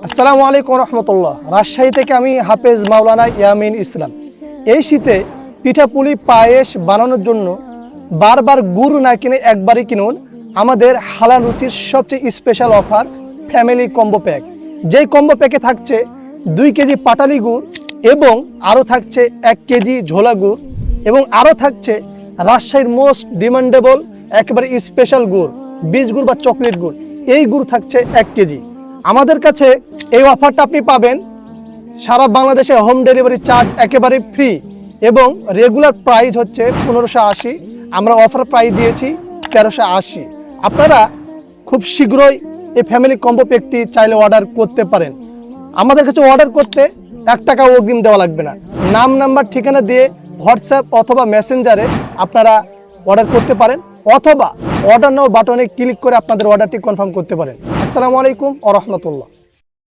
আসসালামু আলাইকুম রহমতুল্লাহ। রাজশাহী থেকে আমি হাফেজ মাওলানা ইয়ামিন ইসলাম। এই শীতে পিঠাপুলি পায়েস বানানোর জন্য বারবার গুড় না কিনে একবারই কিনুন আমাদের হালাল রুচির সবচেয়ে special offer family combo pack. যেই কম্বো প্যাকে থাকছে 2 কেজি পাটালি গুড় এবং আরও থাকছে 1 কেজি ঝোলা গুড় এবং আরও থাকছে রাজশাহীর মোস্ট ডিমান্ডেবল একেবারে স্পেশাল গুড়, বীজ গুড় বা চকলেট গুড়। এই গুড় থাকছে 1 কেজি। আমাদের কাছে এই অফারটা আপনি পাবেন সারা বাংলাদেশে হোম ডেলিভারি চার্জ একেবারে ফ্রি এবং রেগুলার প্রাইস হচ্ছে 1580। আমরা অফার প্রাইস দিয়েছি 1380। আপনারা খুব শীঘ্রই এই ফ্যামিলি কম্বো প্যাকটি চাইলে অর্ডার করতে পারেন। আমাদের কাছে অর্ডার করতে 1 টাকা অগ্রিম দেওয়া লাগবে না। নাম নাম্বার ঠিকানা দিয়ে হোয়াটসঅ্যাপ অথবা মেসেঞ্জারে আপনারা অর্ডার করতে পারেন অথবা অর্ডার নাও বাটনে ক্লিক করে আপনাদের অর্ডারটি কনফার্ম করতে পারেন। আসসালামু আলাইকুম ওয়া রাহমাতুল্লাহ।